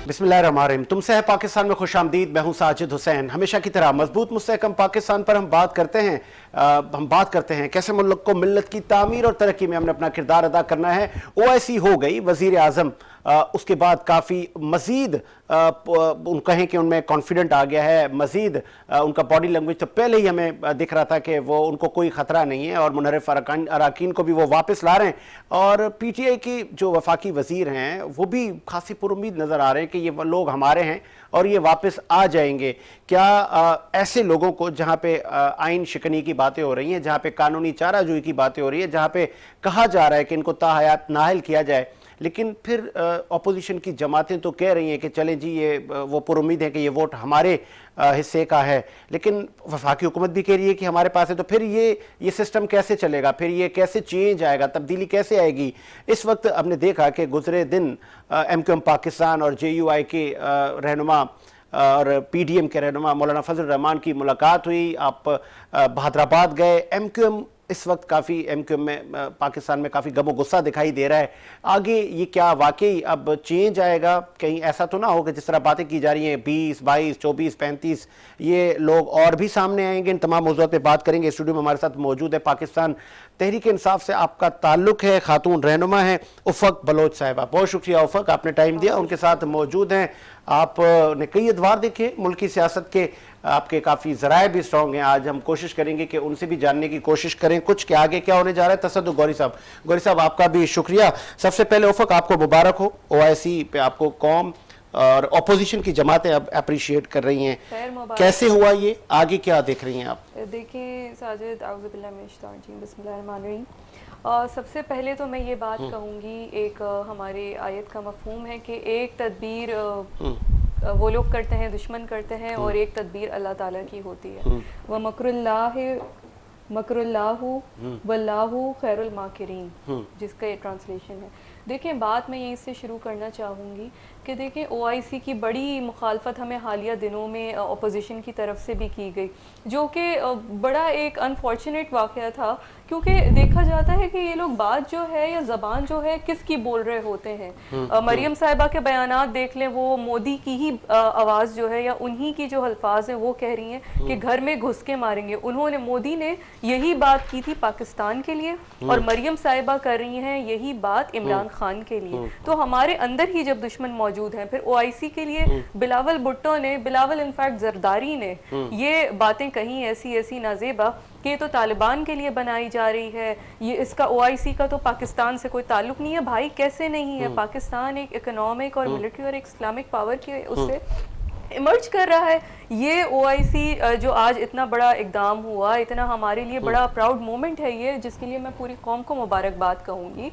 बिस्मिल्लाहिर्रहमानिर्रहीम। तुमसे है पाकिस्तान में खुशामदीद। मैं हूं साजिद हुसैन। हमेशा की तरह मजबूत मुस्तहकम पाकिस्तान पर हम बात करते हैं कैसे मुल्क को मिल्लत की तामीर और तरक्की में हमने अपना किरदार अदा करना है। ओआईसी हो गई, वजीर आजम उसके बाद काफ़ी मज़ीद कहें कि उनमें कॉन्फिडेंट आ गया है, मज़ीद उनका बॉडी लैंग्वेज तो पहले ही हमें दिख रहा था कि वो उनको कोई ख़तरा नहीं है और मुनर्रिफ अरकान को भी वो वापस ला रहे हैं। और पीटीआई की जो वफाकी वज़ीर हैं वो भी खासी पुरुम्मीद नज़र आ रहे हैं कि ये लोग हमारे हैं और ये वापस आ जाएंगे। क्या ऐसे लोगों को जहाँ पे आइन शिकनी की बातें हो रही हैं, जहाँ पे कानूनी चाराजोई की बातें हो रही है, जहाँ पे कहा जा रहा है कि इनको ताहयात नाअहल किया जाए, लेकिन फिर अपोजिशन की जमातें तो कह रही हैं कि चलें जी ये वो पुरुम्मीद है कि ये वोट हमारे हिस्से का है, लेकिन वफाकी हुकूमत भी कह रही है कि हमारे पास है। तो फिर ये सिस्टम कैसे चलेगा, फिर ये कैसे चेंज आएगा, तब्दीली कैसे आएगी। इस वक्त हमने देखा कि गुजरे दिन MQM पाकिस्तान और JUI के रहनुमा और PDM के रहनुमा मौलाना फजल रहमान की मुलाकात हुई। आप बहादराबाद गए। MQM इस वक्त काफ़ी MQM में पाकिस्तान में काफ़ी गमो गुस्सा दिखाई दे रहा है। आगे ये क्या वाकई अब चेंज आएगा? कहीं ऐसा तो ना हो कि जिस तरह बातें की जा रही हैं 20, 22, 24, 35 ये लोग और भी सामने आएंगे। इन तमाम मौज़ूआत पे बात करेंगे। स्टूडियो में हमारे साथ मौजूद है पाकिस्तान तहरीक इंसाफ से आपका ताल्लुक़ है, खातून रहनुमा है उफ़क़ बलोच साहिबा। बहुत शुक्रिया उफ़क़, आपने टाइम दिया। उनके साथ मौजूद हैं, आपने कई अदवार देखे मुल्क की सियासत के, आपके काफ़ी ज़राए भी स्ट्रॉन्ग हैं। आज हम कोशिश करेंगे कि उनसे भी जानने की कोशिश करें कुछ कि आगे क्या होने जा रहा है। तसद्दुक़ गौरी साहब आपका भी शुक्रिया। सबसे पहले उफ़क़ आपको मुबारक हो, OIC पे आपको कौम और अपोजिशन की जमातें अब अप्रिशिएट कर रही हैं। कैसे हुआ ये, आगे क्या देख रही हैं आप? देखिए साजिद, बिस्मिल्लाहिर्रहमानिर्रहीम। सबसे पहले तो मैं ये बात कहूँगी, एक हमारे आयत का मफ़हूम है कि एक तदबीर वो लोग करते हैं, दुश्मन करते हैं, और एक तदबीर अल्लाह ताला की होती है। वह मकरुल्लाहु वल्लाहु खैरुल माकिरीन, जिसका ये ट्रांसलेशन है। देखिए, बात मैं यहीं से शुरू करना चाहूँगी कि देखें OIC की बड़ी मुखालफत हमें हालिया दिनों में अपोजिशन की तरफ से भी की गई, जो कि बड़ा एक अनफॉर्चुनेट वाक़या था, क्योंकि देखा जाता है कि ये लोग बात जो है या ज़बान जो है किसकी बोल रहे होते हैं। मरियम साहिबा के बयानात देख लें, वो मोदी की ही आवाज़ जो है या उन्हीं की जो अल्फाज हैं वो कह रही हैं कि घर में घुस के मारेंगे। उन्होंने, मोदी ने यही बात की थी पाकिस्तान के लिए, और मरियम साहिबा कर रही हैं यही बात इमरान खान के लिए। तो हमारे अंदर ही जब दुश्मन मौजूद हैं, फिर OIC के लिए बिलावल भुट्टो ने, बिलावल इनफैक्ट जरदारी ने ये बातें कही ऐसी नाजेबा कि ये तो तालिबान के लिए बनाई जा रही है, ये इसका OIC का तो पाकिस्तान से कोई ताल्लुक नहीं है। भाई कैसे नहीं है? पाकिस्तान एक इकोनॉमिक और मिलिट्री और एक इस्लामिक पावर के उससे इमर्ज कर रहा है। ये OIC जो आज इतना बड़ा इकदाम हुआ, इतना हमारे लिए बड़ा प्राउड मोमेंट है ये, जिसके लिए मैं पूरी कौम को मुबारकबाद कहूँगी।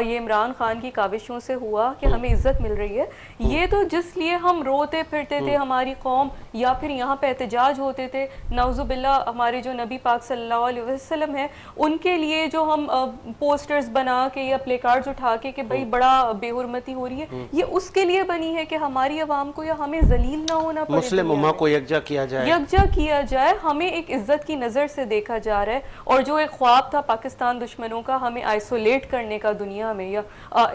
ये इमरान खान की काविशों से हुआ कि हमें इज्जत मिल रही है। ये तो जिस लिए हम रोते फिरते थे हमारी कौम, या फिर यहाँ पे एहतजाज होते थे, नाउजुबिल्ला हमारे जो नबी पाक सल्लल्लाहु अलैहि वसल्लम है उनके लिए जो हम पोस्टर्स बना के या प्ले कार्ड्स उठा के कि भाई बड़ा बेहुरमती हो रही है, ये उसके लिए बनी है कि हमारी आवाम को या हमें जलील ना होना पड़े, मुस्लिम उम्मा को यकजा किया जाए, हमें एक इज्जत की नज़र से देखा जा रहा है। और जो एक ख्वाब था पाकिस्तान दुश्मनों का, हमें आइसोलेट करने का दुनिया में या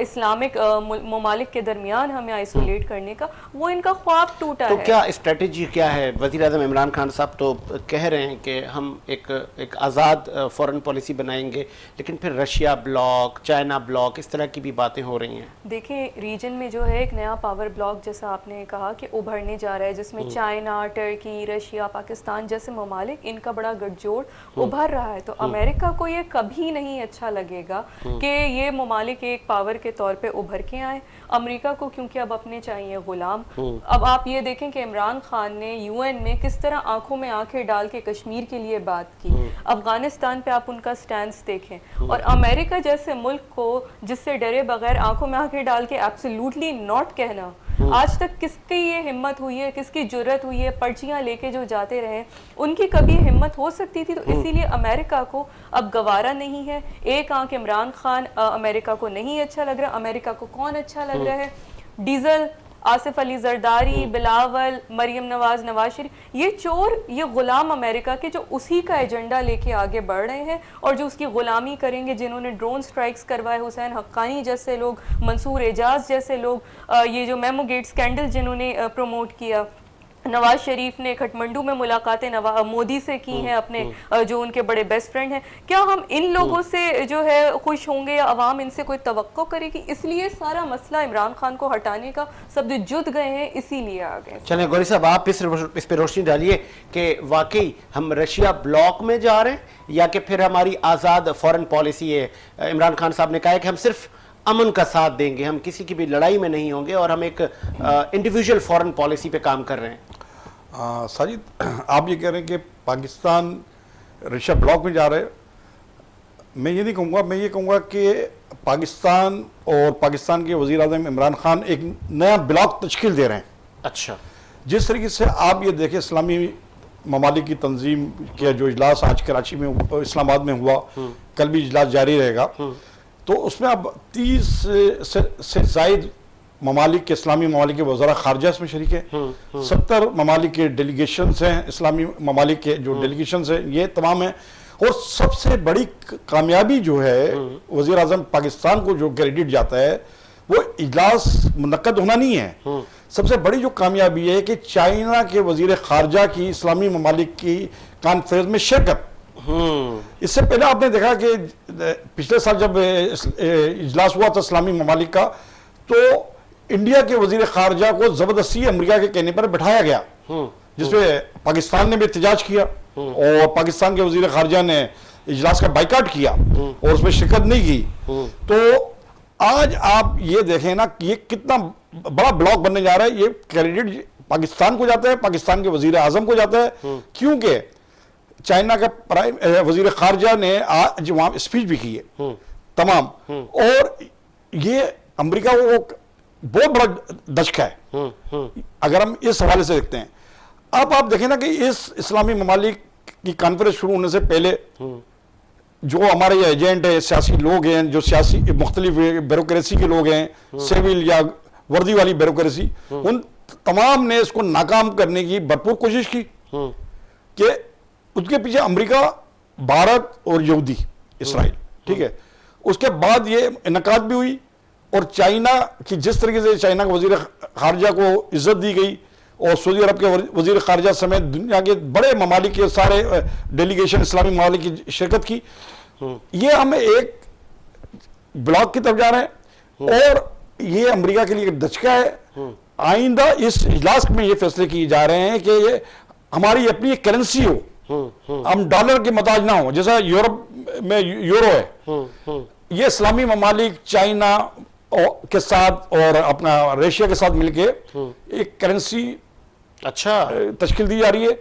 इस्लामिक ममालिक के दरमियान हमें आइसोलेट करने का, वो इनका ख्वाब टूटा तो है। क्या स्ट्रेटेजी क्या है? वज़ीर आज़म इमरान खान साहब तो कह रहे हैं कि हम एक आज़ाद फॉरेन पॉलिसी बनाएंगे, लेकिन फिर रशिया ब्लॉक, चाइना ब्लॉक, इस तरह की भी बातें हो रही हैं। देखिए, रीजन में जो है एक नया पावर ब्लॉक, जैसा आपने कहा, कि उभरने जा रहा है, जिसमें चाइना, टर्की, रशिया, पाकिस्तान जैसे ममालिक, इनका बड़ा गठजोड़ उभर रहा है। तो अमेरिका को ये कभी नहीं अच्छा लगेगा कि ये ममालिक एक पावर के तौर पे उभर के आए। अमेरिका को क्योंकि अब अपने चाहिए गुलाम। अब आप ये देखें कि इमरान खान ने UN में किस तरह आंखों में आंखें डाल के कश्मीर के लिए बात की, अफगानिस्तान पे आप उनका स्टैंस देखें, और अमेरिका जैसे मुल्क को जिससे डरे बगैर आंखों में आंखें डाल के एब्सोल्युटली नॉट कहना, आज तक किसकी ये हिम्मत हुई है, किसकी जुर्रत हुई है? पर्चियां लेके जो जाते रहे, उनकी कभी हिम्मत हो सकती थी? तो इसीलिए अमेरिका को अब गवारा नहीं है। एक आंख इमरान खान, अमेरिका को नहीं अच्छा लग रहा। अमेरिका को कौन अच्छा लग रहा है? डीजल आसिफ अली जरदारी, बिलावल, मरियम नवाज, नवाज शरीफ, ये चोर, ये गुलाम अमेरिका के जो उसी का एजेंडा लेके आगे बढ़ रहे हैं और जो उसकी गुलामी करेंगे, जिन्होंने ड्रोन स्ट्राइक्स करवाए, हुसैन हक्कानी जैसे लोग, मंसूर एजाज जैसे लोग, ये जो मेमो गेट स्कैंडल जिन्होंने प्रमोट किया, नवाज शरीफ ने खटमंडू में मुलाकातें मोदी से की हैं, अपने जो उनके बड़े बेस्ट फ्रेंड हैं। क्या हम इन लोगों से जो है खुश होंगे या अवाम इनसे कोई तवक्को करेगी? इसलिए सारा मसला इमरान खान को हटाने का सब जुट गए हैं, इसीलिए आ गए। चलें गौरी साहब, आप इस पे रोशनी डालिए कि वाकई हम रशिया ब्लॉक में जा रहे हैं या कि फिर हमारी आज़ाद फॉरेन पॉलिसी है। इमरान खान साहब ने कहा है कि हम सिर्फ अमन का साथ देंगे, हम किसी की भी लड़ाई में नहीं होंगे और हम एक इंडिविजुअल फॉरेन पॉलिसी पे काम कर रहे हैं। साजिद, आप ये कह रहे हैं कि पाकिस्तान रशिया ब्लॉक में जा रहे हैं। मैं ये नहीं कहूँगा, मैं ये कहूँगा कि पाकिस्तान और पाकिस्तान के वज़ीर आज़म इमरान खान एक नया ब्लॉक तश्कील दे रहे हैं। अच्छा, जिस तरीके से आप ये देखें, इस्लामी ममालिक की तंजीम का जो इजलास आज कराची में इस्लामाबाद में हुआ, कल भी इजलास जारी रहेगा, तो उसमें अब 30 से ज़ायद ममालिक के, इस्लामी ममालिक के वज़रा ख़ारजा इसमें शरीक है। 70 ममालिक के डेलीगेशंस हैं, इस्लामी ममालिक के जो डेलीगेशंस हैं ये तमाम हैं। और सबसे बड़ी कामयाबी जो है वज़ीर आज़म पाकिस्तान को जो क्रेडिट जाता है वो इजलास मुनक्कद होना नहीं है। सबसे बड़ी जो कामयाबी है कि चाइना के वज़ीर ख़ारजा की इस्लामी ममालिक की कॉन्फ्रेंस में शिरकत। इससे पहले आपने देखा कि पिछले साल जब इजलास हुआ था इस्लामी ममालिक का, तो इंडिया के वजीर खारजा को जबरदस्ती अमेरिका के कहने पर बैठाया गया, जिसमें पाकिस्तान ने भी एहतजाज किया और पाकिस्तान के वजीर खारजा ने इजलास का बाइकाट किया और उसमें शिरकत नहीं की। तो आज आप ये देखें ना कि ये कितना बड़ा ब्लॉक बनने जा रहा है। ये क्रेडिट पाकिस्तान को जाता है, पाकिस्तान के वजीर आजम को जाता है, क्योंकि चाइना का प्राइम वजीर खारजा ने आज वहां स्पीच भी की है तमाम, और ये अमेरिका को बहुत बड़ा दचका है अगर हम इस हवाले से देखते हैं। अब आप देखें ना कि इस इस्लामी ममालिक की कॉन्फ्रेंस शुरू होने से पहले जो हमारे ये एजेंट है, सियासी लोग हैं, जो सियासी मुख्तलिफ ब्यूरोक्रेसी के लोग हैं, सिविल या वर्दी वाली ब्यूरोक्रेसी, उन तमाम ने इसको नाकाम करने की भरपूर कोशिश की कि उसके पीछे अमेरिका, भारत और यहूदी इसराइल, ठीक है। उसके बाद ये इनकाद भी हुई और चाइना की जिस तरीके से चाइना के वजीर खारजा को इज्जत दी गई और सऊदी अरब के वजीर खारजा समेत दुनिया के बड़े ममालिक के सारे डेलीगेशन इस्लामी ममालिक की शिरकत की, ये हम एक ब्लॉक की तरफ जा रहे हैं और ये अमेरिका के लिए एक दचका है। आइंदा इस इजलास में ये फैसले किए जा रहे हैं कि ये हमारी अपनी एक करेंसी हो, हम डॉलर के मोहताज ना हो, जैसा यूरोप में यूरो है। ये इस्लामी ममालिक चाइना के साथ और अपना रशिया के साथ मिलके एक करेंसी तश्कील दी जा रही है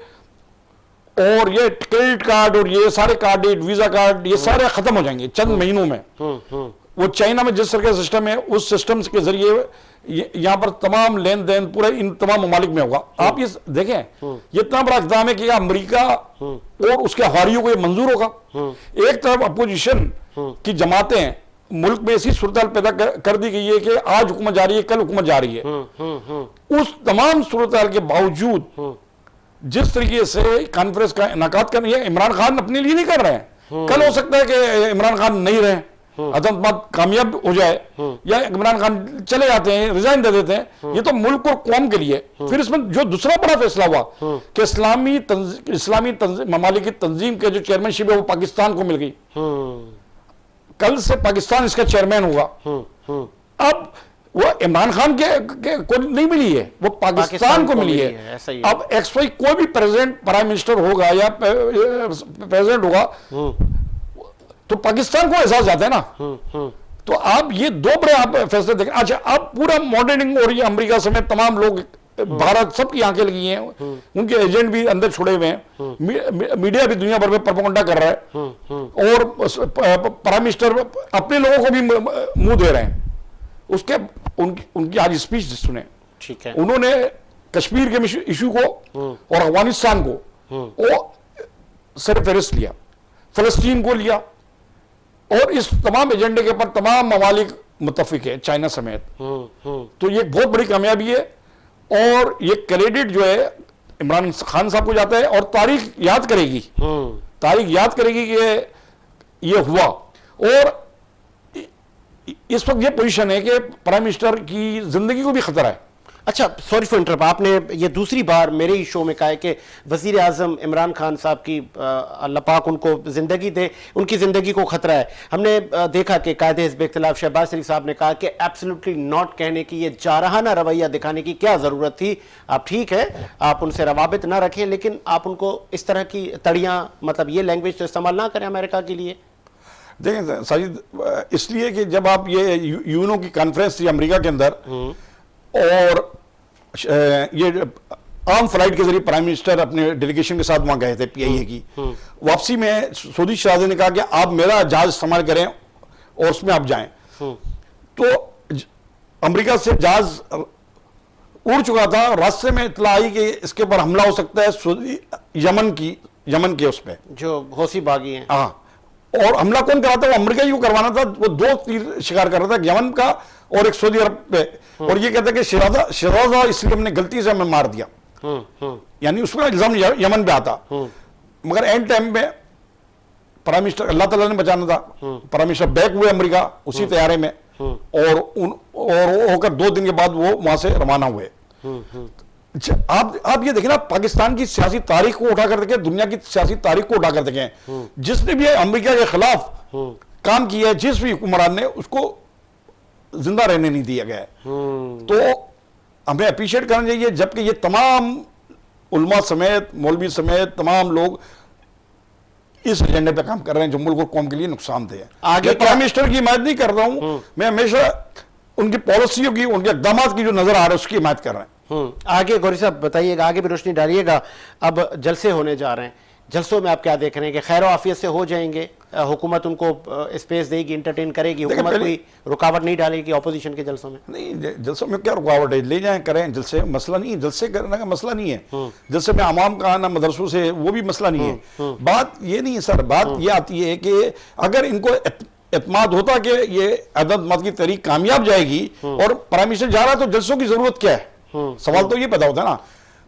और ये क्रेडिट कार्ड और ये सारे कार्ड, वीजा कार्ड, ये सारे खत्म हो जाएंगे चंद महीनों में। वो चाइना में जिस तरह का सिस्टम है उस सिस्टम के जरिए यहाँ पर तमाम लेन देन पूरे इन तमाम ममालिक में होगा। आप ये देखें, ये इतना बड़ा इक़दाम है कि अमेरिका और उसके हवारियों को ये मंजूर होगा। एक तरफ अपोजिशन की जमातें मुल्क में ऐसी सूरत पैदा कर दी गई है कि आज हुकूमत जा रही है, कल हुकूमत जा रही है। उस तमाम सूरत के बावजूद जिस तरीके से कॉन्फ्रेंस का इनाकात कर रही है, इमरान खान अपने लिए नहीं कर रहे हैं। कल हो सकता है कि इमरान खान नहीं रहे, अदमत कामयाब हो जाए या इमरान खान चले जाते हैं, रिजाइन दे देते हैं। ये तो मुल्क और कौम के लिए। फिर इसमें जो दूसरा बड़ा फैसला हुआ कि इस्लामी ममालिक की तंजीम के जो चेयरमैनशिप है वो पाकिस्तान को मिल गई। कल से पाकिस्तान इसका चेयरमैन होगा। अब वो इमरान खान के को नहीं मिली है, वो पाकिस्तान को मिली है। अब एक्स-वाई कोई भी प्रेसिडेंट, प्राइम मिनिस्टर होगा या प्रेसिडेंट होगा तो पाकिस्तान को एहसास जाता है ना। तो आप ये दो बड़े आप फैसले देखें। अच्छा, अब पूरा मॉडर्निंग और ये अमेरिका समेत तमाम लोग, भारत, सबकी आंखें लगी हैं, उनके एजेंट भी अंदर छुड़े हुए हैं, मीडिया भी दुनिया भर में प्रोपेगेंडा कर रहा है और प्राइम मिनिस्टर अपने लोगों को भी मुंह दे रहे हैं। उसके उनकी आज स्पीच सुने, ठीक है, उन्होंने कश्मीर के इशू को और अफगानिस्तान को वो सरफहरिस्त लिया, फलस्तीन को लिया और इस तमाम एजेंडे के ऊपर तमाम ममालिक मुतफिक है चाइना समेत। तो ये बहुत बड़ी कामयाबी है और ये क्रेडिट जो है इमरान खान साहब को जाता है और तारीख याद करेगी, तारीख याद करेगी कि ये हुआ। और इस वक्त ये पोजीशन है कि प्राइम मिनिस्टर की जिंदगी को भी खतरा है। अच्छा, सॉरी फॉर इंटरप्ट, आपने ये दूसरी बार मेरे ही शो में कहा है कि वजीर आजम इमरान खान साहब की अल्लाह पाक उनको जिंदगी दे, उनकी जिंदगी को खतरा है। हमने देखा कि कायदे हिज़्ब इख्तिलाफ शहबाज शरीफ साहब ने कहा कि एब्सोल्युटली नॉट कहने की, ये जारहाना रवैया दिखाने की क्या ज़रूरत थी। आप ठीक है, आप उनसे रवाबित ना रखें, लेकिन आप उनको इस तरह की तड़ियाँ, मतलब ये लैंग्वेज तो इस्तेमाल ना करें अमेरिका के लिए। देखें साजिद, इसलिए कि जब आप ये यूनो की कॉन्फ्रेंस थी अमेरिका के अंदर और ये आर्म फ्लाइट के जरिए प्राइम मिनिस्टर अपने डेलीगेशन के साथ वहां गए थे पीआईए की, वापसी में सऊदी शहजादे ने कहा कि आप मेरा जहाज इस्तेमाल करें और उसमें आप जाएं। तो अमेरिका से जहाज उड़ चुका था, रास्ते में इत्तला आई कि इसके ऊपर हमला हो सकता है सऊदी यमन के उस पर जो हौसी बागी हैं। हाँ, और हमला कौन करा था? वो अमेरिका ही को करवाना था। वो दो तीर शिकार कर रहा था, यमन का और एक सऊदी अरब पे। और ये कहता है कि शहजादा इसलिए हमने गलती से हमें मार दिया, यानी उसका इल्जाम यमन पे आता। मगर एंड टाइम में प्राइम मिनिस्टर, अल्लाह ताला ने बचाना था, प्राइम मिनिस्टर बैक हुए अमेरिका उसी तैयारे में और होकर 2 दिन के बाद वो वहां से रवाना हुए। आप ये देखें ना, पाकिस्तान की सियासी तारीख को उठाकर देखें, दुनिया की सियासी तारीख को उठाकर देखें, जिसने भी अमेरिका के खिलाफ काम किया है, जिस भी हुक्मरान ने, उसको जिंदा रहने नहीं दिया गया है। तो हमें अप्रिशिएट करना चाहिए, जबकि ये तमाम उलमा समेत, मौलवी समेत तमाम लोग इस एजेंडे पे काम कर रहे हैं जो मुल्क और कौम के लिए नुकसानदेह है। आगे प्राइम मिनिस्टर की हिमायत नहीं कर रहा हूं मैं, हमेशा उनकी पॉलिसियों की, उनके इक़दामात की जो नजर आ रहा है उसकी हिमायत कर रहे हैं। आगे गौरी साहब बताइएगा, आगे भी रोशनी डालिएगा। अब जलसे होने जा रहे हैं, जलसों में आप क्या देख रहे हैं कि खैर आफियत से हो जाएंगे? हुकूमत उनको स्पेस देगी, इंटरटेन करेगी, हुकूमत कोई रुकावट नहीं डालेगी ऑपोजिशन के जलसों में? नहीं, जलसों में क्या रुकावट है? ले जाएं, करें जलसे, मसला नहीं है, जलसे करने का मसला नहीं है। जलसे में आवाम का आना मदरसों से, वो भी मसला नहीं है। बात ये नहीं है सर, बात ये आती है कि अगर इनको एतमाद होता कि ये अदद की तहरीक कामयाब जाएगी और प्राइम मिनिस्टर जा रहा है, तो जलसों की जरूरत क्या है? सवाल तो ये पैदा होता है ना।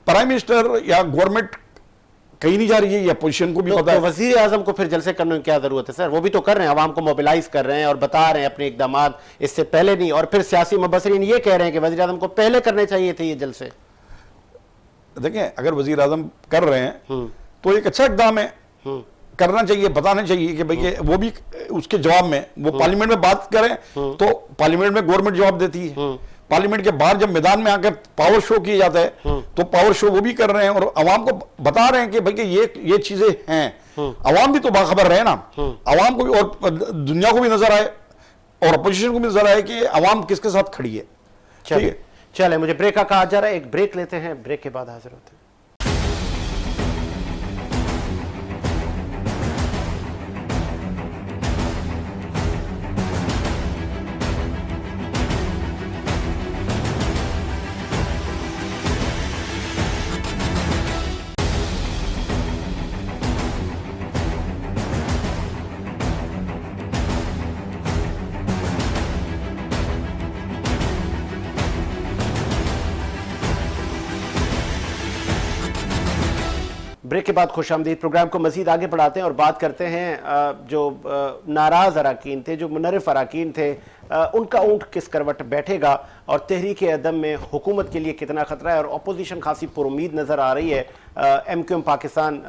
प्राइम मिनिस्टर या गवर्नमेंट कहीं नहीं जा रही है, या पोजीशन को भी पता है। वजीर आजम को फिर जलसे करने की क्या जरूरत है सर? वो भी तो कर रहे हैं, आवाम को मोबिलाइज कर रहे हैं और बता रहे हैं अपने इकदामात, इससे पहले नहीं। और फिर सियासी मुबसरीन ये कह रहे हैं कि वजीर आजम को पहले करने चाहिए थे ये जलसे। देखें, अगर वजीर आजम कर रहे हैं तो एक अच्छा इकदाम है, करना चाहिए, बताना चाहिए कि भाई वो भी उसके जवाब में वो पार्लियामेंट में बात करें, तो पार्लियामेंट में गवर्नमेंट जवाब देती है। पार्लियामेंट के बाहर जब मैदान में आकर पावर शो किया जाता है तो पावर शो वो भी कर रहे हैं और अवाम को बता रहे हैं कि भाई ये चीजें हैं। अवाम भी तो बाखबर रहे ना, अवाम को भी और दुनिया को भी नजर आए और अपोजिशन को भी नजर आए कि अवाम किसके साथ खड़ी है। ठीक है, चले, मुझे ब्रेक का कहा जा रहा है, एक ब्रेक लेते हैं, ब्रेक के बाद हाजिर होते हैं। ब्रेक के बाद खुशामदीद। प्रोग्राम को मजीद आगे बढ़ाते हैं और बात करते हैं जो नाराज अराकीन थे, जो मुनर्रिफ अराकीन थे, उनका ऊँट किस करवट बैठेगा और तहरीक अदम में हुकूमत के लिए कितना खतरा है। और अपोजिशन खासी पुरुमीद नज़र आ रही है। MQM पाकिस्तान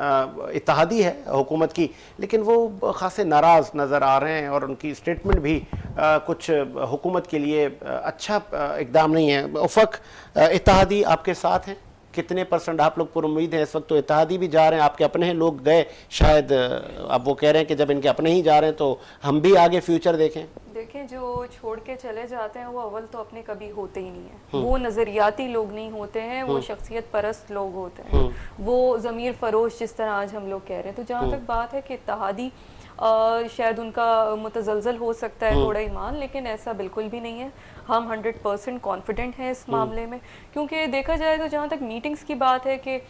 इत्तेहादी है हुकूमत की, लेकिन वो खासे नाराज़ नज़र आ रहे हैं और उनकी स्टेटमेंट भी कुछ हुकूमत के लिए अच्छा इकदाम नहीं है। उफ़क़, इत्तेहादी आपके साथ हैं? कितने % आप लोग पुरुमीद हैं? इस वक्त तो इत्तेहादी भी जा रहे हैं, आपके अपने हैं लोग गए शायद, अब वो कह रहे हैं कि जब इनके अपने ही जा रहे हैं तो हम भी आगे फ्यूचर देखें। देखें, जो छोड़ के चले जाते हैं वो अव्वल तो अपने कभी होते ही नहीं है। वो नज़रियाती लोग नहीं होते हैं, वो शख्सियत परस्त लोग होते हैं, वो ज़मीर फरोश जिस तरह आज हम लोग कह रहे हैं। तो जहाँ तक बात है कि इत्तेहादी शायद उनका मुतज़लज़ल हो सकता है थोड़ा ईमान, लेकिन ऐसा बिल्कुल भी नहीं है। हम 100% कॉन्फिडेंट हैं इस मामले में, क्योंकि देखा जाए तो जहाँ तक मीटिंग्स की बात है कि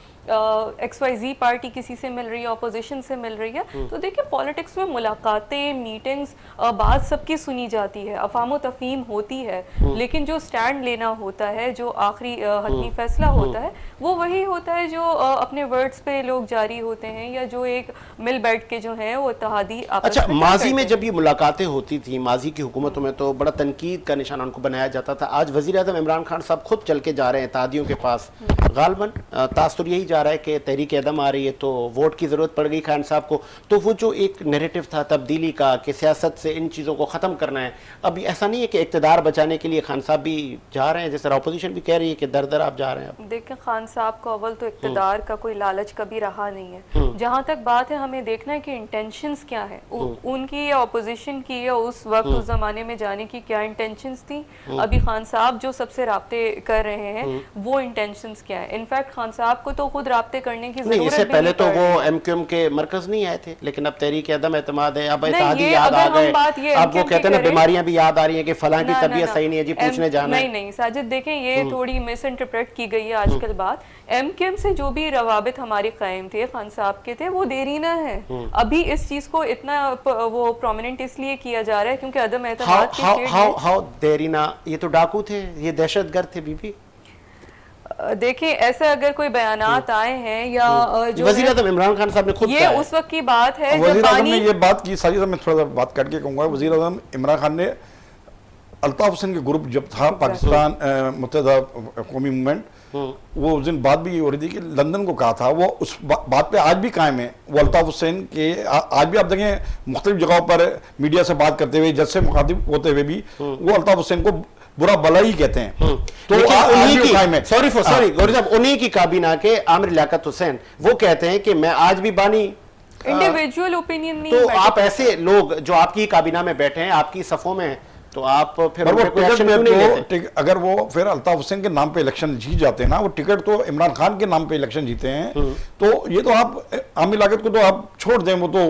XYZ पार्टी किसी से मिल रही है, अपोजिशन से मिल रही है, तो देखिए पॉलिटिक्स में मुलाकातें, मीटिंग्स, बात सबकी सुनी जाती है, अफाम तफहीम होती है, लेकिन जो स्टैंड लेना होता है, जो आखिरी हतमी फैसला होता है, वो वही होता है जो अपने वर्ड्स पे लोग जारी होते हैं, या जो एक मिल बैठ के जो है वो इत्तेहादी आपस अच्छा, में माजी करते में हैं। जब ये मुलाकातें होती थी, माजी की हुकूमतों में तो बड़ा तनकीद का निशाना उनको बनाया जाता था। आज वज़ीर आज़म इमरान खान साहब खुद चल के जा रहे हैं इत्तेहादियों के पास, गालबन तासुर यही जा रहा है कि तहरीक अदम आ रही है तो वोट की ज़रूरत पड़ गई खान साहब को, तो वो जो एक नैरेटिव था तब्दीली का कि सियासत से इन चीज़ों को ख़त्म करना है, अब ऐसा नहीं है कि इक़्तिदार बचाने के लिए खान साहब भी जा रहे हैं, जैसे अपोजिशन भी कह रही है कि दर दर आप जा रहे हैं। अब देखें, खान साहब को अव्वल तो इक़्तिदार का कोई लालच कभी रहा नहीं है। जहाँ तक बात है, हमें देखना है कि इंटेंशंस क्या है उनकी या अपोजिशन की, या उस वक्त उस जमाने में जाने की क्या इंटेंशंस थी। अभी खान साहब जो सबसे राब्ते कर रहे हैं वो इंटेंशंस क्या है। इनफैक्ट खान साहब को तो खुद राब्ते करने की नहीं, जरूरत इससे भी पहले नहीं तो पड़ रही। वो MQM के मरकज नहीं आए थे, लेकिन अब तहरीक अदम एतमाद है, अब नहीं, इत्तेहादी ये याद आ अगर हम गए, बात ये अब वो MQM कहते हैं ना की करें- बीमारियां भी याद आ रही हैं कि फलां की ना, तबीयत ना, सही नहीं है जी, पूछने जाना है। नहीं साजिद, देखें ये थोड़ी मिस इंटरप्रेट की गई है आजकल बात। MQM से जो भी रवाबित हमारे कायम थे, खान साहब के थे, वो देरीना है। अभी इस चीज को इतना वो प्रोमिनेंट इसलिए किया जा रहा है क्योंकि अदम एतमाद के shade हाउ देरीना, ये तो डाकू थे, ये दहशतगर्द थे बीबी। देखिए, ऐसे अगर कोई बयानात आए हैं या जो वज़ीर है, आज़म इमरान खान साहब ने खुद ये कहा है। उस वक्त की बात है जब वज़ीर आज़म बानी ने ये बात की, साजिद मैं थोड़ा सा बात करके कहूँगा। वज़ीर आज़म इमरान खान ने अल्ताफ हुसैन के ग्रुप जब था पाकिस्तान मुत्तहिदा कौमी मूवमेंट, वो उस दिन बात भी ये हो रही थी कि लंदन को कहा था, वो उस बात पे आज भी कायम है। वो अल्ताफ हुसैन के आज भी आप देखें मुख्तलिफ जगहों पर मीडिया से बात करते हुए, जज से मुखातिब होते हुए भी वो अल्ताफ हुसैन को बुरा भला ही कहते हैं। तो लेकिन आज उन्हीं भी वो कायम है। की, सॉरी गौरी साहब, उन्हीं की काबीना के आमिर लियाकत हुसैन वो कहते हैं कि मैं आज भी बानी। इंडिविजुअल ओपिनियन नहीं तो मैटर आप ऐसे लोग जो आपकी काबीना में बैठे हैं, आपकी सफों में हैं, तो आप फिर पर उन वो पे कोई टिकट एक्शन में क्यों नहीं तो लेते? अगर वो फिर अल्ताफ हुसैन के नाम पे इलेक्शन जीत जाते हैं ना, वो टिकट तो इमरान खान के नाम पे इलेक्शन जीते हैं, तो ये तो आप आमिर लागत को तो आप छोड़ दें, वो तो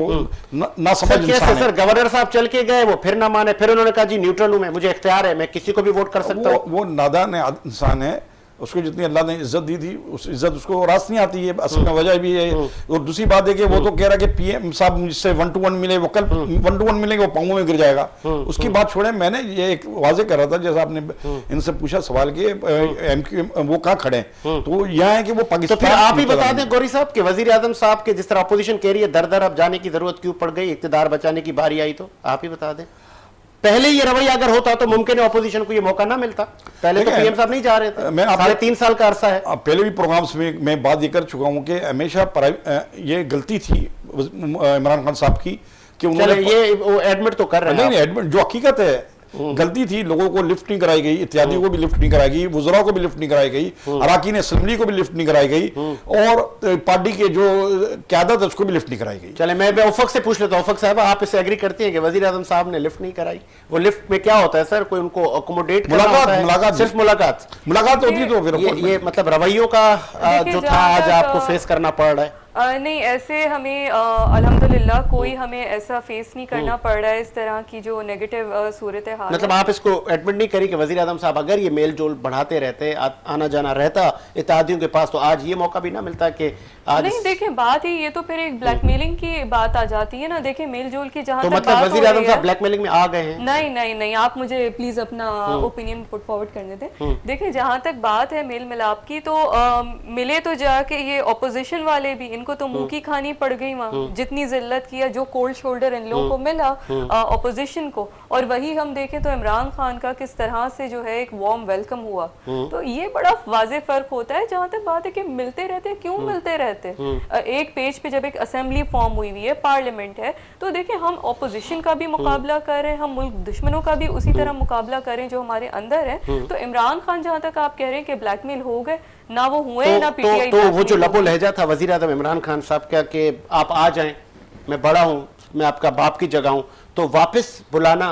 ना समझ सर कैसे इंसान है। सर, गवर्नर साहब चल के गए, वो फिर ना माने, फिर उन्होंने कहा जी न्यूट्रल हूं मैं, मुझे इख्तियार है, मैं किसी को भी वोट कर सकता हूँ। वो नादान इंसान है, उसको जितनी अल्लाह ने इज्जत दी थी उस इज्जत उसको रास नहीं आती है। असल में वजह भी है। और दूसरी बात है कि वो तो कह रहा है कि PM साहब मुझसे 1 to 1 मिले, वो कल 1 to 1 मिलेंगे, वो पाँवों में गिर जाएगा। उसकी बात छोड़े, मैंने ये एक वाजे कर रहा था, जैसा आपने इनसे पूछा सवाल कि MQM वो कहाँ खड़े हैं, तो यहाँ है कि वो तो पाकिस्तान। फिर आप ही बता दें गौरी साहब कि वजीर आजम साहब के जिस तरह अपोजिशन कह रही है दर दर अब जाने की जरूरत क्यों पड़ गई, इक्तिदार बचाने की बारी आई, तो आप ही बता दें। पहले ये रवैया अगर होता तो मुमकिन है अपोजिशन को ये मौका ना मिलता। पहले तो PM साहब नहीं जा रहे थे, मैं आपको- 3.5 साल का अरसा है। पहले भी प्रोग्राम्स में मैं बात ये कर चुका हूँ कि हमेशा ये गलती थी इमरान खान साहब की कि चले उन्होंने ये वो एडमिट तो कर रहे हैं नहीं एडमिट जो हकीकत है, गलती थी, लोगों को लिफ्ट नहीं कराई गई, इत्यादियों को भी लिफ्ट नहीं कराई गई, वुज़रा को भी लिफ्ट नहीं कराई गई, अराकीन असेंबली को भी लिफ्ट नहीं कराई गई, और पार्टी के जो क़यादत है उसको भी लिफ्ट नहीं कराई गई। चले मैं उफक से पूछ लेता हूँ। उफक साहब, आप इससे एग्री करती हैं कि वजीर आजम साहब ने लिफ्ट नहीं कराई? वो लिफ्ट में क्या होता है सर, कोई उनको अकोमोडेट करना होता है? मुलाकात सिर्फ मुलाकात होती तो फिर ये मतलब रवैयों का देखिए, जो था जहाँ आज तक, आपको फेस करना पड़ रहा है। नहीं, ऐसे हमें अल्हम्दुलिल्लाह कोई हमें ऐसा फेस नहीं करना पड़ रहा है, इस तरह की जो नेगेटिव सूरत हाल। मतलब आप इसको एडमिट नहीं करी कि वजीर आजम साहब अगर ये मेल जोल बढ़ाते रहते, आना जाना रहता इत्तेहादियों के पास, तो आज ये मौका भी ना मिलता कि आज नहीं, देखें बात ही ये तो फिर एक ब्लैकमेलिंग की बात आ जाती है ना। देखें, मेल जोल की जहाँ तो तक मतलब बात वजीर हो आजम रही साहब है, ब्लैकमेलिंग में आ गए हैं? नहीं, आप मुझे प्लीज अपना ओपिनियन पुट फॉरवर्ड करने दें। देखिए, जहाँ तक बात है मेल मिलाप की, तो मिले तो जाके ये ऑपोजिशन वाले भी, इनको तो मुंह की खानी पड़ गई वहाँ, जितनी जिल्लत किया, जो कोल्ड शोल्डर इन लोगों को मिला ऑपोजिशन को, और वही हम देखें तो इमरान खान का किस तरह से जो है एक वार्म वेलकम हुआ। तो ये बड़ा वाज़े फर्क होता है। जहाँ तक बात है कि मिलते रहते, क्यों मिलते रहते, एक पेज पे जब एक असेंबली फॉर्म हुई हुई है, पार्लियामेंट है, तो देखिए हम ऑपोजिशन का भी मुकाबला कर रहे हैं, हम मुल्क दुश्मनों का भी उसी तरह मुकाबला करें जो हमारे अंदर है। तो इमरान खान जहाँ तक आप कह रहे हैं कि ब्लैकमेल हो गए, ना वो हुए ना PTI तो वो जो blackmail लबो हुई। लहजा था वजीर आजम इमरान खान साहब का कि आप आ जाएं, मैं बड़ा हूं, मैं आपका बाप की जगह हूं, तो वापस बुलाना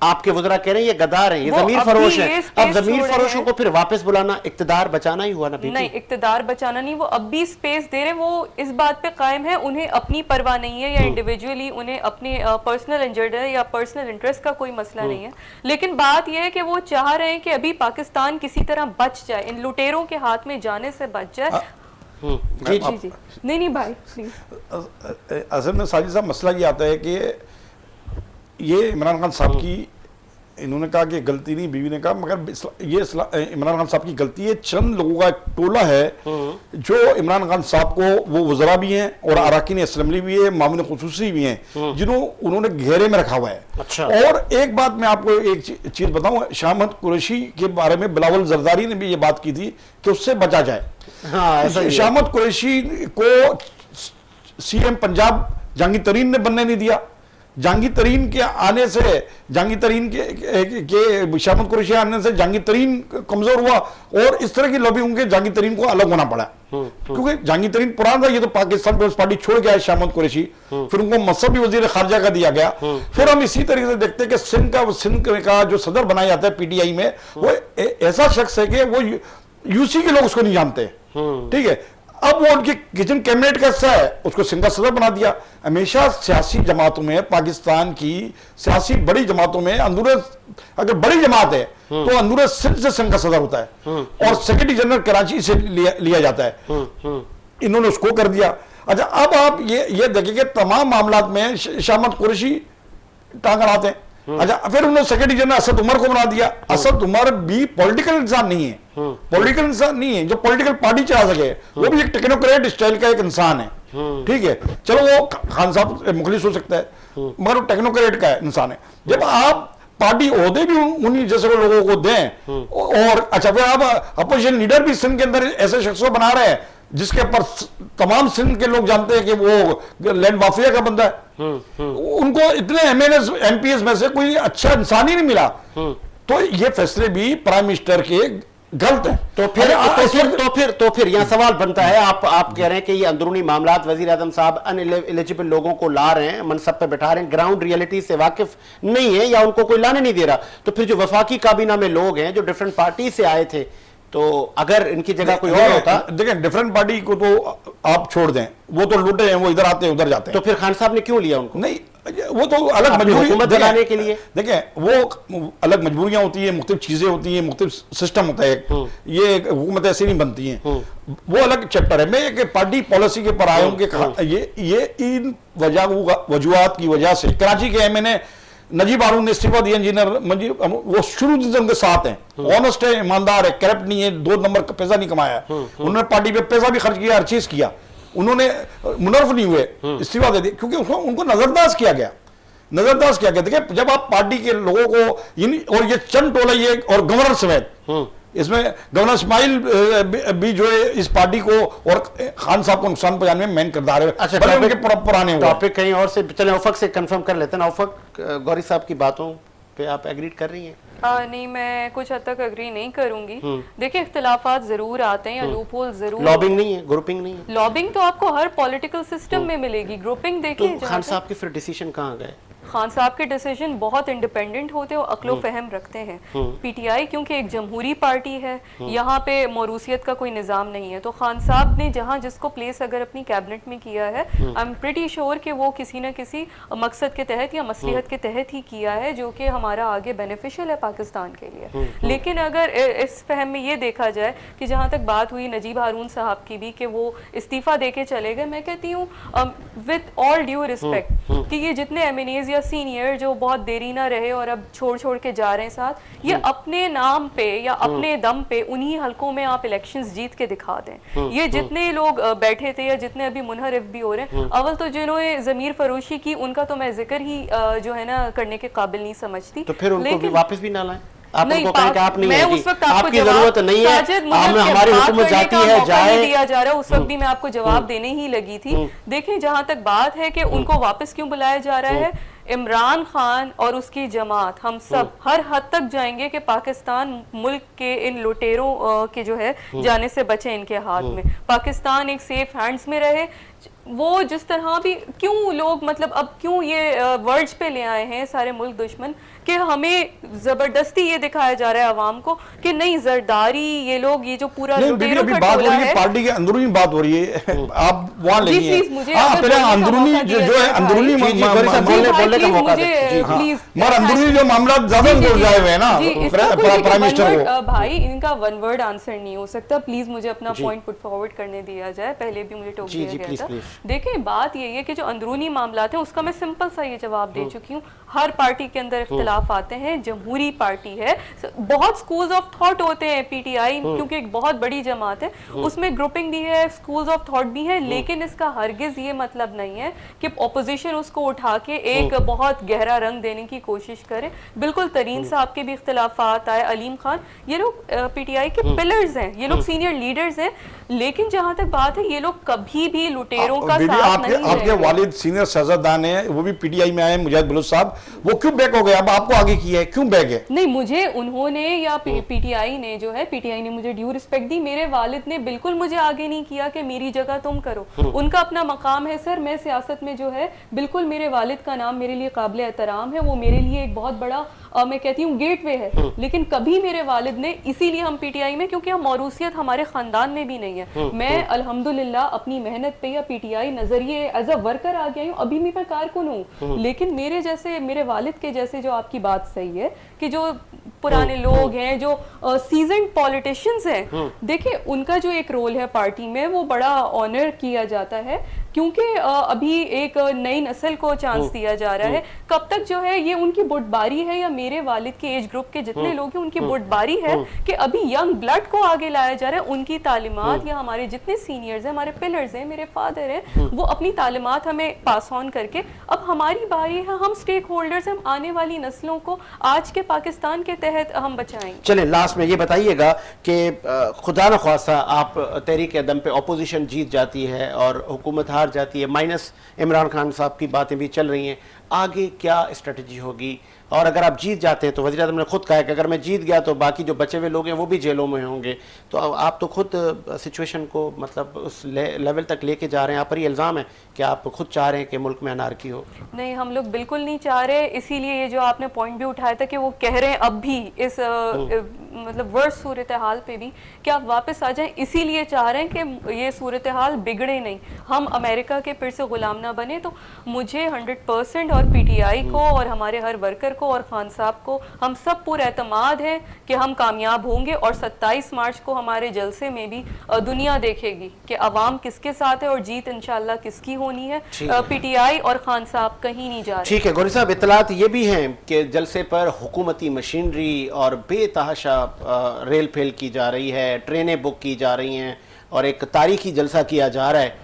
आपके वज़रा कह रहे हैं ये गद्दार हैं, ये वो जमीर अभी फरोश ये हैं। space अब जमीर छोड़ रहे फरोशों हैं। को फिर वापस बुलाना इक़्तिदार बचाना ही हुआ ना बेटी। नहीं, इक़्तिदार बचाना नहीं, वो अब भी स्पेस दे रहे हैं, वो इस बात पे कायम है, उन्हें अपनी परवाह नहीं है या इंडिविजुअली उन्हें अपने पर्सनल एजेंडा या पर्सनल इंटरेस्ट का कोई मसला नहीं है। लेकिन बात यह है कि वो चाह रहे हैं कि अभी पाकिस्तान किसी तरह बच जाए, इन लुटेरों के हाथ में जाने से बच जाए। जी जी जी, नहीं भाई प्लीज। असल में साजिद साहब मसला ये आता है कि ये इमरान खान साहब की, इन्होंने कहा कि गलती नहीं, बीवी ने कहा, मगर ये इमरान खान साहब की गलती है। चंद लोगों का एक टोला है जो इमरान खान साहब को, वो वज़रा भी हैं और अराकीन असम्बली भी है, मामून खुसूसी भी हैं, उन्होंने घेरे में रखा हुआ है। अच्छा। और एक बात मैं आपको एक चीज बताऊं, शाहमद कुरैशी के बारे में बिलावल जरदारी ने भी ये बात की थी कि उससे बचा जाए। हाँ, ऐसा ही है। शाहमद कुरैशी को सीएम पंजाब जहांगीर तरीन ने बनने नहीं दिया। जहांगीर तरीन के आने से, जहांगीर तरीन के शाहमद कुरैशी आने से जहांगीर तरीन कमजोर हुआ और इस तरह की लॉबिंग के जहांगीर तरीन को अलग होना पड़ा। क्योंकि जहांगीर तरीन पुराना था, ये तो पाकिस्तान पीपल्स पार्टी छोड़ गया है शाहमद कुरैशी, फिर उनको मसहबी वजीर खारजा का दिया गया। फिर हम इसी तरीके से देखते हैं कि सिंध का जो सदर बनाया जाता है पीटीआई में, वो ऐसा शख्स है कि वो यूसी के लोग उसको नहीं जानते। ठीक है, अब वो उनकी किचन कैबिनेट का हिस्सा है, उसको सिंध का सदर बना दिया। हमेशा सियासी जमातों में, पाकिस्तान की सियासी बड़ी जमातों में अंदूर, अगर बड़ी जमात है तो अंदूर सिंध से सिंध का सदर होता है और सेक्रेटरी जनरल कराची से लिया जाता है। इन्होंने उसको कर दिया। अच्छा, अब आप ये देखेंगे तमाम मामलात में शाहमद कुरैशी टांग अड़ाते हैं। अच्छा, फिर उन्होंने सेक्रेटरी जनरल असद उमर को बना दिया। असद उमर भी पॉलिटिकल इंसान नहीं है, पॉलिटिकल इंसान नहीं है जो पॉलिटिकल पार्टी चला सके, वो भी एक टेक्नोक्रेट स्टाइल का एक इंसान है। ठीक है, चलो वो खान साहब मुखलिस हो सकता है, मगर वो टेक्नोक्रेट का इंसान है। जब आप पार्टी ओहदे भी उन्हीं जैसे लोगों को दें, और अच्छा फिर आप अपोजिशन लीडर भी सिंध के अंदर ऐसे शख्स को बना रहे हैं जिसके ऊपर तमाम सिंध के लोग जानते हैं कि वो लैंड माफिया का बंदा है। उनको इतने एमएनएस एमपीएस में से कोई अच्छा इंसान ही नहीं मिला। तो ये फैसले भी प्राइम मिनिस्टर के गलत है। तो फिर यहाँ सवाल बनता है, आप कह रहे हैं कि ये अंदरूनी मामलात वजीर आजम साहब अनएलिजिबल लोगों को ला रहे हैं, मनसब पे बैठा रहे हैं, ग्राउंड रियलिटी से वाकिफ नहीं है या उनको कोई लाने नहीं दे रहा। तो फिर जो वफाकी काबीना में लोग हैं जो डिफरेंट पार्टी से आए थे, तो अगर इनकी जगह कोई और होता। देखें, डिफरेंट पार्टी को तो आप छोड़ दें, वो तो लूटे हैं, वो इधर आते हैं उधर जाते हैं। तो फिर खान साहब ने क्यों लिया उनको? नहीं, वो तो अलग मजबूरी हुकूमत बनाने के लिए। देखें, वो अलग मजबूरियां होती है, मुख्तलिफ चीजें होती हैं, मुख्तलिफ सिस्टम होता है। ये हुकूमत ऐसी नहीं बनती है, वो अलग चैप्टर है। मैं एक पार्टी पॉलिसी के पर आया हूं कि ये इन वजूहात की वजह से कराची के एमएनए नजीब हारून ने इस्तीफा दिया। इंजीनियर वो शुरू से उनके साथ हैं, ऑनेस्ट है, ईमानदार है, करप्ट नहीं है, 2 नंबर का पैसा नहीं कमाया। उन्होंने पार्टी पे पैसा भी खर्च किया, हर चीज किया, उन्होंने मुनर्फ नहीं हुए, इस्तीफा दे दिया क्योंकि उनको नजरअंदाज किया गया। देखिए, जब आप पार्टी के लोगों को, और ये चंद टोला ये और गवर्नर समेत, इसमें गवर्नर इस्माइल भी जो है इस पार्टी को और खान साहब को नुकसान पहुंचाने में मेन किरदार है। अच्छा, उनके पुराने टॉपिक कहीं और से चले, औफक से कंफर्म कर लेते हैं। औफक, गौरी साहब की बातों पे आप एग्री कर रही हैं? नहीं, मैं कुछ हद तक अग्री नहीं करूंगी। देखिए, इख्तिलाफात जरूर आते हैं या लूप होल जरूर। लॉबिंग नहीं है, ग्रुपिंग नहीं है। लॉबिंग तो आपको हर पॉलिटिकल सिस्टम में मिलेगी, ग्रुपिंग देखिए। तो खान साहब के फिर डिसीजन कहाँ गए? खान साहब के डिसीजन बहुत इंडिपेंडेंट होते हैं और अक्लो फहम रखते हैं। पीटीआई क्योंकि एक जमहूरी पार्टी है, यहाँ पे मौरूसियत का कोई निज़ाम नहीं है, तो खान साहब ने जहाँ जिसको प्लेस अगर अपनी कैबिनेट में किया है, आई एम प्रीटी श्योर कि वो किसी न किसी मकसद के तहत या मसलिहत के तहत ही किया है जो कि हमारा आगे बेनिफिशियल है पाकिस्तान के लिए। लेकिन अगर इस फहम में ये देखा जाए कि जहाँ तक बात हुई नजीब हारून साहब की भी कि वो इस्तीफा दे के चले गए, मैं कहती हूँ विद ऑल ड्यू रिस्पेक्ट कि ये जितने एमएनएज या सीनियर जो बहुत देरी ना रहे और अब छोड़ के जा रहे हैं साथ, ये अपने नाम पे या अपने दम पे उन्हीं हलकों में आप इलेक्शंस जीत के दिखा दें। ये जितने लोग बैठे थे या जितने अभी मुनहरिफ भी हो रहे हैं, अव्वल तो जिन्होंने जमीर फरोशी की उनका तो मैं जिक्र ही जो है ना करने के काबिल नहीं समझती। तो फिर उनको भी वापस भी ना लाएं? आप नहीं, उनको कहें कि आप नहीं मैं है, उस वक्त आपको आपकी जरूरत नहीं है, हमारी हुकूमत जाती है, जाए दिया जा रहा है, उस वक्त भी मैं आपको जवाब देने ही लगी थी। देखें, जहां तक बात है कि उनको वापस क्यों बुलाया जा रहा है, इमरान खान और उसकी जमात, हम सब हर हद तक जाएंगे कि पाकिस्तान मुल्क के इन लुटेरों के जो है जाने से बचे इनके हाथ में, पाकिस्तान एक सेफ हैंड्स में रहे। वो जिस तरह भी क्यों लोग मतलब अब क्यों ये वर्ड्स पे ले आए हैं सारे मुल्क दुश्मन कि हमें जबरदस्ती ये दिखाया जा रहा है आवाम को कि नहीं जरदारी ये लोग ये जो पूरा लुटेरों का बात हो टोला रही है, है। पार्टी के अंदरूनी बात हो रही है, आप वहाँ जी, लेनी प्लीज मुझे है। हाँ, अगर पहले बोलने का अंदरूनी मौका जो दिया है जाए अंदरूनी भाई। जी, बोले जी भाई, बोलने का प्लीज मौका मुझे, दे। हाँ। प्लीज मगर अंदरूनी जो मामला ज्यादा उलझाए हुए हैं ना प्राइम मिनिस्टर को। भाई इनका वन वर्ड आंसर नहीं हो सकता, प्लीज मुझे अपना पॉइंट पुट फॉरवर्ड करने दिया जाए, पहले भी मुझे टोक जी, दिया जी, गया प्लीज, था। प्लीज। देखें बात यही है कि जो अंदरूनी मामलात हैं उसका मैं सिंपल सा ये जवाब दे चुकी हूँ। हर पार्टी के अंदर इख्तिलाफ आते हैं, जमहूरी पार्टी है, बहुत स्कूल्स ऑफ थॉट होते हैं, पीटीआई क्योंकि एक बहुत बड़ी जमात है उसमें ग्रुपिंग भी है, स्कूल्स ऑफ थॉट भी है, लेकिन इसका हरगिज ये मतलब नहीं है कि ऑपोजिशन उसको उठा के एक बहुत गहरा रंग देने की कोशिश करे। बिल्कुल तरीन साहब के भी इख्तिलाफात आए, अलीम खान, ये लोग पीटीआई के पिलर्स हैं, ये लोग सीनियर लीडर्स हैं, लेकिन जहां तक बात है ये लोग कभी भी लुटेरों का दीदी, साथ आपके नहीं आपके देंगे। वालिद सीनियर सियासतदान हैं, वो भी पीटीआई में आए, मुजाहिद बलूच साहब, वो क्यों बैक हो गए? अब आपको आगे किया है, क्यों बैक है? नहीं, मुझे उन्होंने या पीटीआई ने जो है, पीटीआई ने मुझे ड्यू रिस्पेक्ट दी, मेरे वालिद ने बिल्कुल मुझे आगे नहीं किया कि मेरी जगह तुम करो, उनका अपना मकाम है सर। मैं सियासत में जो है बिल्कुल मेरे वालिद का नाम मेरे लिए काबिल एहतराम है, वो मेरे लिए एक बहुत बड़ा मैं कहती हूँ गेटवे है, लेकिन कभी मेरे वालिद ने, इसीलिए हम पीटीआई में, क्योंकि हम मौरूसियत हमारे खानदान में भी नहीं है, मैं अल्हम्दुलिल्लाह अपनी मेहनत पे या पीटीआई नजरिए एज अ वर्कर आ गई हूँ, अभी भी मैं कारकुन हूँ, लेकिन मेरे जैसे, मेरे वालिद के जैसे, जो आपकी बात सही है कि जो पुराने लोग हैं, जो सीजन्ड पॉलिटिशियंस हैं, देखिए उनका जो एक रोल है पार्टी में वो बड़ा ऑनर किया जाता है, क्योंकि अभी एक नई नस्ल को चांस दिया जा रहा है। कब तक जो है ये उनकी बुटबारी है या मेरे वालिद के एज ग्रुप के जितने लोग हैं उनकी बुटबारी है कि अभी यंग ब्लड को आगे लाया जा रहा है, उनकी तालीमात या हमारे जितने सीनियर्स हैं, हमारे पिलर्स हैं, मेरे फादर हैं, वो अपनी तालीमात हमें पास ऑन करके, अब हमारी बारी है, हम स्टेक होल्डर्स, हम आने वाली नस्लों को आज के पाकिस्तान के तहत हम बचाएंगे। चलें, लास्ट में ये बताइएगा कि खुदा न ख्वास्ता आप तहरीक दम पे ऑपोजिशन जीत जाती है और हुकूमत हार जाती है, माइनस इमरान खान साहब की बातें भी चल रही हैं, आगे क्या स्ट्रेटजी होगी? और अगर आप जीत जाते हैं तो वज़ीर आज़म ने खुद कहा है कि अगर मैं जीत गया तो बाकी जो बचे हुए लोग हैं वो भी जेलों में होंगे, तो आप तो खुद सिचुएशन को मतलब उस लेवल तक लेके जा रहे हैं, आप पर ये इल्ज़ाम है कि आप खुद चाह रहे हैं कि मुल्क में अनारकी हो। नहीं, हम लोग बिल्कुल नहीं चाह रहे, इसीलिए ये जो आपने पॉइंट भी उठाया था कि वो कह रहे हैं अब भी इस मतलब वर्स्ट सूरत हाल पे भी कि आप वापस आ जाएं, इसीलिए चाह रहे हैं कि ये सूरत हाल बिगड़े नहीं, हम अमेरिका के फिर से गुलाम ना बने। तो मुझे 100% और पीटीआई को और हमारे हर वर्कर को और खान साहब को, हम सब पूरा एतमाद है कि हम कामयाब होंगे, और 27 मार्च को हमारे जलसे में भी दुनिया देखेगी कि अवाम किसके साथ है और जीत इंशाल्लाह किसकी होनी है। पीटीआई और खान साहब कहीं नहीं जा रहे। ठीक है गौरी साहब, इत्तलात ये भी हैं कि जलसे पर हुकूमती मशीनरी और बेतहाशा रेल फेल की जा रही है, ट्रेनें बुक की जा रही हैं और एक तारीखी जलसा किया जा रहा है।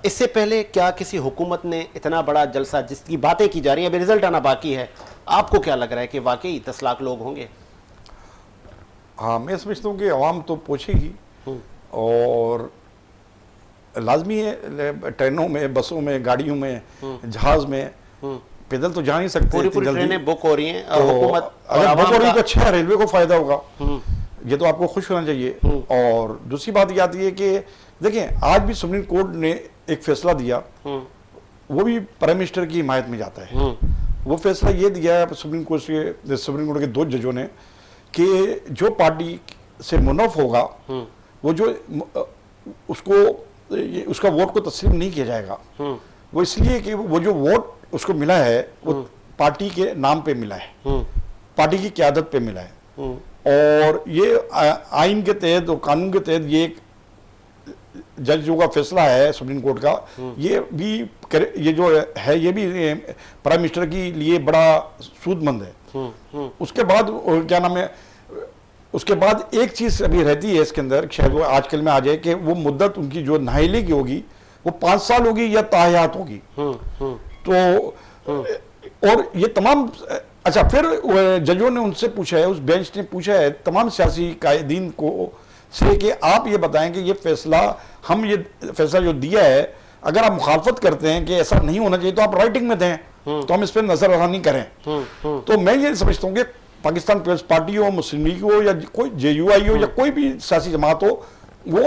इससे पहले क्या किसी हुकूमत ने इतना बड़ा जलसा, जिसकी बातें की जा रही हैं, अभी रिजल्ट आना बाकी है, आपको क्या लग रहा है कि वाकई 10 लाख लोग होंगे? हाँ, मैं समझता हूँ कि अवाम तो पहुँचेगी और लाजमी है, ट्रेनों में, बसों में, गाड़ियों में, जहाज में, पैदल तो जा नहीं सकते, पूरी ट्रेनें बुक हो रही हैं, तो हुकूमत अगर बुक हो रही है तो अच्छा है, रेलवे को फायदा होगा, ये तो आपको खुश होना चाहिए। और दूसरी बात ये आती है कि देखें, आज भी सुप्रीम कोर्ट ने एक फैसला दिया, वो भी प्राइम मिनिस्टर की हिमायत में जाता है। वो फैसला ये दिया है सुप्रीम कोर्ट के 2 जजों ने कि जो पार्टी से मुनफ होगा वो जो उसका वोट को तस्लीम नहीं किया जाएगा। वो इसलिए कि वो जो वोट उसको मिला है वो पार्टी के नाम पे मिला है, पार्टी की क़यादत पे मिला है, और ये आइन के तहत और कानून के तहत ये एक जजों का फैसला है सुप्रीम कोर्ट का, ये भी ये जो है ये भी प्राइम मिनिस्टर के लिए बड़ा सूदमंद है। उसके बाद क्या नाम है, उसके बाद एक चीज अभी रहती है इसके अंदर, शायद वो आजकल में आ जाए कि वो मुद्दत उनकी जो नाहली की होगी वो 5 साल होगी या ताहयात होगी। तो और ये तमाम, अच्छा फिर जजों ने उनसे पूछा है, उस बेंच ने पूछा है तमाम सियासी कायदीन को से कि आप ये बताएं कि ये फैसला, हम ये फैसला जो दिया है, अगर आप मुखालफत करते हैं कि ऐसा नहीं होना चाहिए तो आप राइटिंग में दें, तो हम इस पर नजरअंदाजी करें। तो मैं ये समझता हूँ कि पाकिस्तान पीपल्स पार्टी हो, मुस्लिम लीग हो, या कोई JUI हो, या कोई भी सियासी जमात हो, वो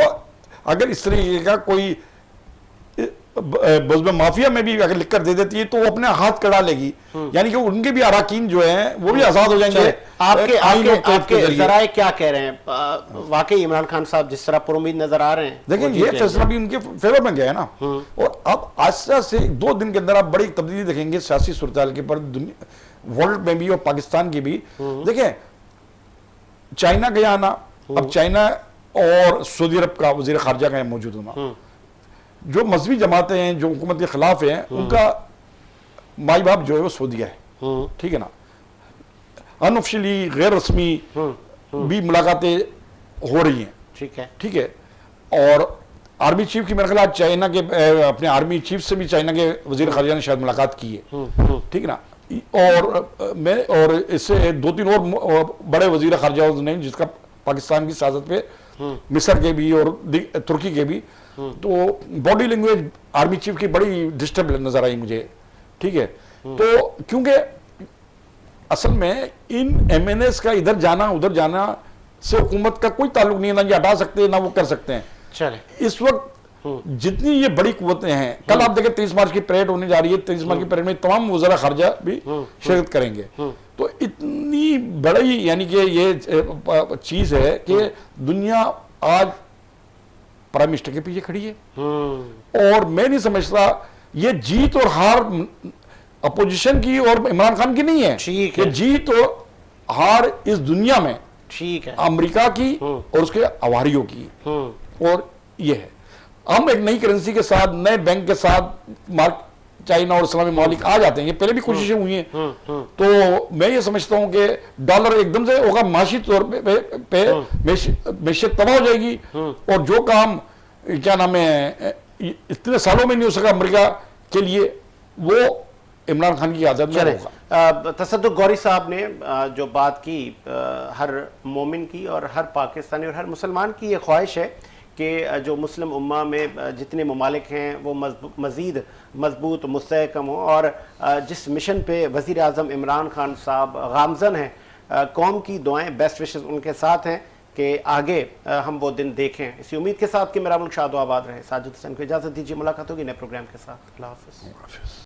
अगर इस तरीके का कोई बज़्म माफिया में भी अगर लिख कर दे देती है तो वो अपने हाथ कड़ा लेगी, यानी कि उनके भी अराकीन जो हैं वो भी आजाद हो जाएंगे। आपके जराए क्या कह रहे हैं? वाकई इमरान खान साहब जिस तरह पुरुमीद नजर आ रहे हैं, देखिए ये फैसला भी उनके फेवर में गया है ना। और अब आस्था से 2 दिन के अंदर आप बड़ी तब्दीली देखेंगे सियासी सूरत के पर, वर्ल्ड में भी और पाकिस्तान की भी। देखें चाइना गया आना, अब चाइना और सऊदी अरब का वजीर खारजा का मौजूद होना, जो मजहबी जमातें हैं जो हुकूमत के खिलाफ हैं, उनका माई बाप जो है वो सऊदीया है, ठीक है ना। अनऑफिशियली गैर रस्मी भी मुलाकातें हो रही हैं, ठीक है। और आर्मी चीफ की मेरे ख्याल चाइना के अपने आर्मी चीफ से भी चाइना के वजीर खारजा ने शायद मुलाकात की है, ठीक है ना। और इससे 2-3 और बड़े वजीर खारजा ने, जिसका पाकिस्तान की सियासत पे मिस्र के भी और तुर्की के भी, तो बॉडी लैंग्वेज आर्मी चीफ की बड़ी डिस्टर्ब नजर आई मुझे, ठीक है। तो क्योंकि असल में इन MNAs का इधर जाना उधर जाना से हुकूमत का कोई ताल्लुक नहीं है, ना ये हटा सकते हैं ना वो कर सकते हैं। चले इस वक्त जितनी ये बड़ी कुव्वतें हैं, कल आप देखें 23 मार्च की परेड होने जा रही है, 23 मार्च की परेड में तमाम वज़रा खारजा भी शिरकत करेंगे। तो इतनी बड़ी यानी कि ये चीज है कि दुनिया आज प्राइम मिनिस्टर के पीछे खड़ी है। और मैं नहीं समझता ये जीत और हार अपोजिशन की और इमरान खान की नहीं है, ठीक है। जीत और हार इस दुनिया में ठीक है अमेरिका की और उसके अवारियों की। और ये है हम एक नई करेंसी के साथ, नए बैंक के साथ चाइना और इस्लामी ममालिक आ जाते हैं, ये पहले भी कोशिशें हुई हैं। तो मैं ये समझता हूं कि डॉलर एकदम से होगा, माशी तौर पे मैशियत तबाह हो जाएगी। और जो काम क्या नाम है इतने सालों में नहीं हो सका अमेरिका के लिए, वो इमरान खान की आदत में होगा। तसद्दुक़ गौरी साहब ने जो बात की, हर मोमिन की और हर पाकिस्तानी और हर मुसलमान की ये ख्वाहिश है कि जो मुस्लिम उम्मा में जितने ममालिक हैं वो मज़ीद मजबूत मुस्तहकम हो। और जिस मिशन पे वज़ीर आज़म इमरान खान साहब गामज़न हैं, कौम की दुआएं, बेस्ट विशेस उनके साथ हैं कि आगे हम वो दिन देखें। इसी उम्मीद के साथ कि मेरा मुल्क शाद आबाद रहे। साजिद हुसैन को इजाज़त दीजिए, मुलाकात होगी नए प्रोग्राम के साथ। अल्लाह हाफ़िज़।